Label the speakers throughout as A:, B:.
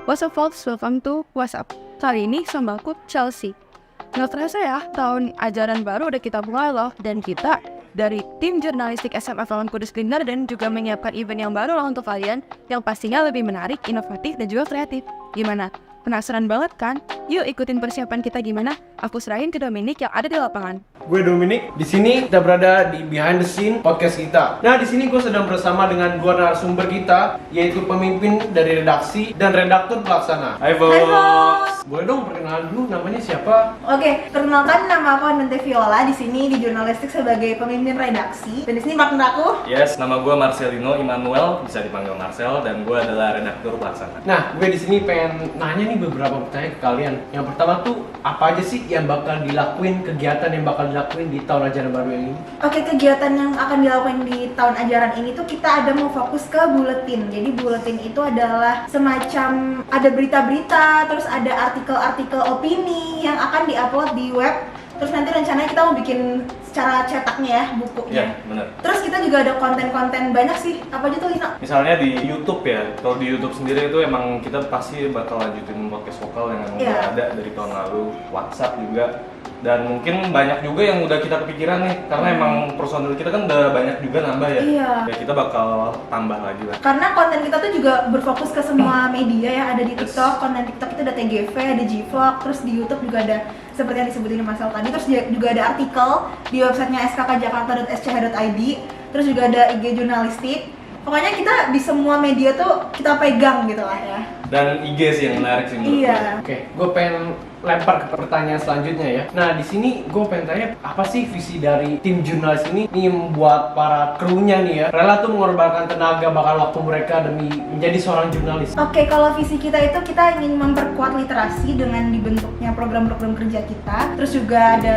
A: What's up folks, welcome to WhatsApp. Kali ini sama aku Chelsea. Nggak terasa ya, tahun ajaran baru udah kita mulai loh. Dan kita dari tim jurnalistik SMF Lawan Kudus Klinder dan juga menyiapkan event yang baru loh untuk kalian, yang pastinya lebih menarik, inovatif, dan juga kreatif. Gimana? Penasaran banget kan? Yuk ikutin persiapan kita gimana? Aku serahin ke Dominic yang ada di lapangan.
B: Gue Dominic. Di sini kita berada di behind the scene podcast kita. Nah, di sini gue sedang bersama dengan dua narasumber kita, yaitu pemimpin dari redaksi dan redaktur pelaksana. Hai Vox. Boleh dong perkenalan dulu, namanya siapa?
C: Oke, perkenalkan nama aku Anante Viola, di sini di jurnalistik sebagai pemimpin redaksi. Dan di sini partner aku.
D: Yes, nama gue Marcelino Immanuel, bisa dipanggil Marcel, dan gue adalah redaktur pelaksana.
B: Nah, gue di sini pengen nanya nih beberapa pertanyaan ke kalian. Yang pertama tuh, apa aja sih yang bakal dilakuin, kegiatan yang bakal dilakuin di tahun ajaran baru yang ini?
C: Oke, kegiatan yang akan dilakukan di tahun ajaran ini tuh kita ada mau fokus ke buletin. Jadi buletin itu adalah semacam ada berita-berita, terus ada artikel-artikel opini yang akan diupload di web. Terus nanti rencananya kita mau bikin secara cetaknya ya, bukunya.
D: Iya, benar.
C: Terus kita juga ada konten-konten banyak sih. Apa aja tuh, Lino?
D: Misalnya di YouTube ya, kalau di YouTube sendiri itu emang kita pasti bakal lanjutin podcast vokal yang emang udah ada dari tahun lalu, WhatsApp juga. Dan mungkin banyak juga yang udah kita kepikiran nih, karena emang personil kita kan udah banyak juga nambah ya.
C: Iya.
D: Ya kita bakal tambah lagi lah.
C: Karena konten kita tuh juga berfokus ke semua media ya, ada di
D: Yes.
C: TikTok, konten TikTok itu ada TGV, ada G-Vlog, terus di YouTube juga ada seperti yang disebutin Marcel tadi, terus juga ada artikel di websitenya skkjakarta.sch.id, terus juga ada IG jurnalistik. Pokoknya kita di semua media tuh kita pegang gitu lah ya.
D: Dan IG sih yang menarik sih menurut
C: Iya.
B: Oke, gue pengen lempar ke pertanyaan selanjutnya ya. Nah, di sini gue pengen tanya, apa sih visi dari tim jurnalis ini nih membuat para krunya nih ya rela tuh mengorbankan tenaga bahkan waktu mereka demi menjadi seorang jurnalis?
C: Oke, kalau visi kita itu kita ingin memperkuat literasi dengan dibentuknya program-program kerja kita. Terus juga ada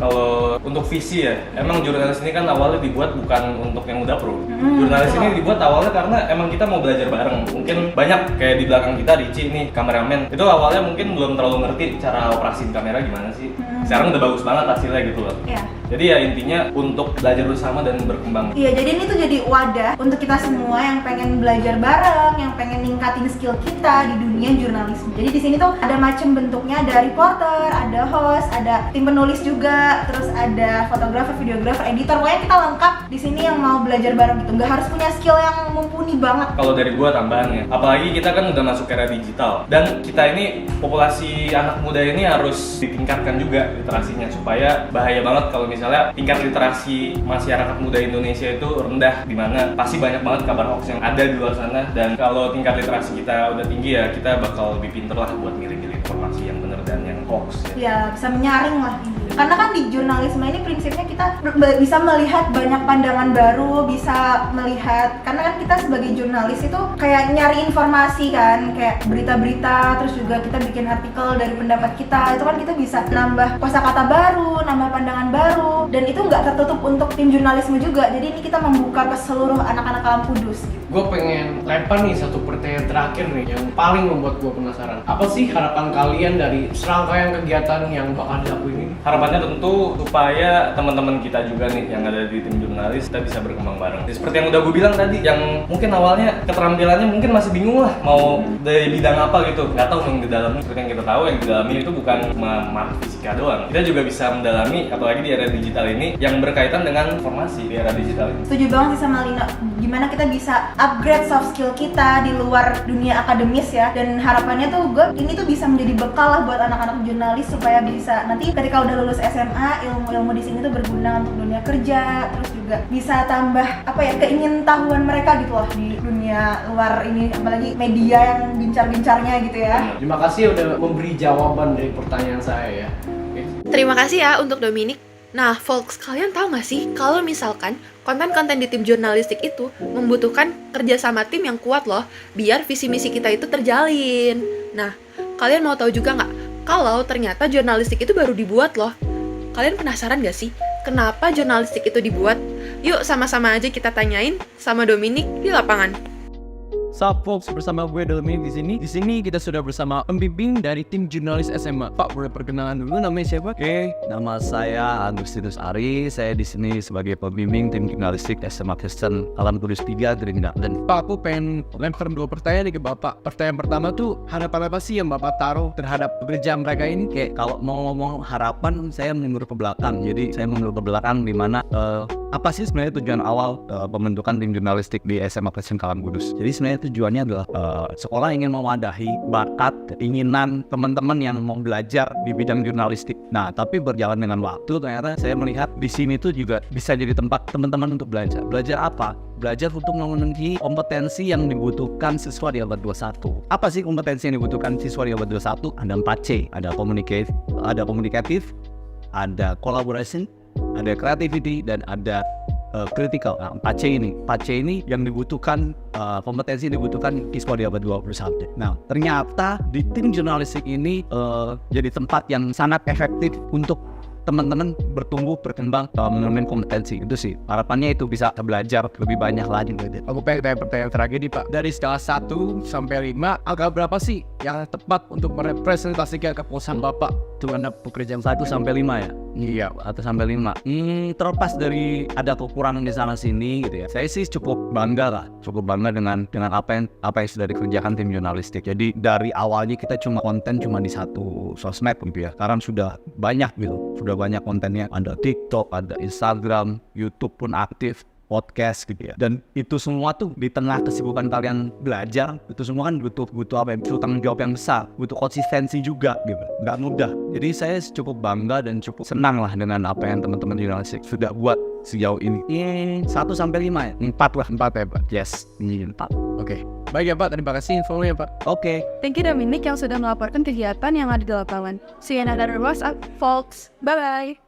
D: Kalau untuk visi ya, emang jurnalis ini kan awalnya dibuat bukan untuk yang udah pro. Jurnalis
C: betul.
D: ini dibuat awalnya karena emang kita mau belajar bareng. Mungkin banyak kayak di belakang kita Ricci nih, kameramen. Itu awalnya mungkin belum terlalu ngerti cara operasi kamera gimana sih. Sekarang udah bagus banget hasilnya gitu loh.
C: ya.
D: Jadi ya intinya untuk belajar bersama dan berkembang.
C: Iya, jadi ini tuh jadi wadah untuk kita semua yang pengen belajar bareng, yang pengen ningkatin skill kita di dunia jurnalisme. Jadi di sini tuh ada macam bentuknya, ada reporter, ada host, ada tim penulis juga, terus ada fotografer, videografer, editor. Pokoknya kita lengkap di sini yang mau belajar bareng gitu. Nggak harus punya skill yang mumpuni banget.
D: Kalau dari gua tambahannya, apalagi kita kan udah masuk era digital dan kita ini populasi anak muda ini harus ditingkatkan juga literasinya supaya bahaya banget kalau misalnya tingkat literasi masyarakat muda Indonesia itu rendah, di mana pasti banyak banget kabar hoax yang ada di luar sana. Dan kalau tingkat literasi kita udah tinggi ya kita bakal lebih pinter lah buat milih-milih informasi yang bener dan yang hoax ya.
C: Ya, bisa menyaring lah. Karena kan di jurnalisme ini prinsipnya kita bisa melihat banyak pandangan baru, bisa melihat, karena kan kita sebagai jurnalis itu kayak nyari informasi kan, kayak berita-berita, terus juga kita bikin artikel dari pendapat kita, itu kan kita bisa nambah kosakata baru, nambah pandangan baru, dan itu nggak tertutup untuk tim jurnalisme juga. Jadi ini kita membuka ke seluruh anak-anak Alam Kudus gitu.
B: Gue pengen lempar nih satu pertanyaan terakhir nih yang paling membuat gue penasaran. Apa sih harapan kalian dari serangkaian kegiatan yang bakal dilakuin ini?
D: Harapannya tentu supaya teman-teman kita juga nih yang ada di tim jurnalis kita bisa berkembang bareng. Jadi seperti yang udah gue bilang tadi, yang mungkin awalnya keterampilannya mungkin masih bingung lah mau dari bidang apa gitu, nggak tahu yang di dalamnya. Seperti yang kita tahu, yang di dalamnya itu bukan cuma fisika doang. Kita juga bisa mendalami, apalagi di era digital ini yang berkaitan dengan informasi di era digital ini.
C: Setuju banget sih sama Lina, gimana kita bisa upgrade soft skill kita di luar dunia akademis ya. Dan harapannya tuh ini tuh bisa menjadi bekal lah buat anak-anak jurnalis supaya bisa nanti ketika udah lulus SMA, ilmu-ilmu di sini tuh berguna untuk dunia kerja. Terus juga bisa tambah keingintahuan mereka gitu loh di dunia luar ini, apalagi media yang bincar-bincarnya gitu ya.
B: Terima kasih udah memberi jawaban dari pertanyaan saya ya. Oke.
A: Terima kasih ya untuk Dominic. Nah, folks, kalian tahu nggak sih kalau misalkan konten-konten di tim jurnalistik itu membutuhkan kerja sama tim yang kuat loh, biar visi misi kita itu terjalin. Nah, kalian mau tahu juga nggak kalau ternyata jurnalistik itu baru dibuat loh? Kalian penasaran nggak sih kenapa jurnalistik itu dibuat? Yuk sama-sama aja kita tanyain sama Dominic di lapangan.
E: Sup folks, bersama gue Delmi di sini. Di sini kita sudah bersama pembimbing dari tim jurnalis SMA. Pak, boleh perkenalan dulu namanya siapa?
F: Oke, nama saya Agustinus Ari. Saya di sini sebagai pembimbing tim jurnalistik SMA Kristen Alam Kudus 3 Gerindra. Dan
E: Pak, aku pengen lempar 2 pertanyaan nih ke Bapak. Pertanyaan pertama tuh, harapan apa sih yang Bapak taruh terhadap kerja mereka ini?
F: oke, kalau mau ngomong harapan, saya mundur ke belakang. Jadi saya mundur ke belakang di mana apa sih sebenarnya tujuan awal pembentukan tim jurnalistik di SMA Kristen Alam Kudus? Jadi sebenarnya tujuannya adalah sekolah ingin memadahi bakat, keinginan teman-teman yang mau belajar di bidang jurnalistik. Nah, tapi berjalan dengan waktu ternyata saya melihat di sini tuh juga bisa jadi tempat teman-teman untuk belajar. Belajar apa? Belajar untuk memenuhi kompetensi yang dibutuhkan siswa di abad 21. Apa sih kompetensi yang dibutuhkan siswa di abad 21? Ada 4C, ada komunikatif, ada collaboration, ada creativity, dan ada critical. Nah, 4C ini yang dibutuhkan, kompetensi yang dibutuhkan siswa di abad 21. Nah, ternyata di tim jurnalistik ini jadi tempat yang sangat efektif untuk teman-teman bertumbuh, berkembang, menemukan kompetensi. Itu sih harapannya, itu bisa belajar lebih banyak lagi.
E: Aku pengen tanya pertanyaan terakhir nih Pak. Dari skala 1 sampai 5, angka berapa sih yang tepat untuk merepresentasikan kepuasan Bapak terhadap pekerjaan
F: 1 sampai 5 ya?
E: Iya.
F: Atau sampai 5. Terlepas dari ada kekurangan di sana sini gitu ya. Saya sih cukup bangga dengan apa yang sudah dikerjakan tim jurnalistik. Jadi dari awalnya kita konten cuma di satu sosmed gitu ya. Sekarang sudah banyak gitu. Sudah banyak kontennya, ada TikTok, ada Instagram, YouTube pun aktif, podcast gitu ya. Dan itu semua tuh di tengah kesibukan kalian belajar, itu semua kan butuh tanggung jawab yang besar, butuh konsistensi juga gitu. Nggak mudah. Jadi saya cukup bangga dan cukup senang lah dengan apa yang teman-teman jurnalistik sudah buat sejauh ini. 1 sampai 5 ya? 4 lah.
E: 4 ya Pak?
F: Yes, 4.
E: Oke. Baik ya Pak, terima kasih infonya Pak.
F: Oke.
A: Thank you Dominic yang sudah melaporkan kegiatan yang ada di lapangan. See you in another WhatsApp, folks. Bye-bye.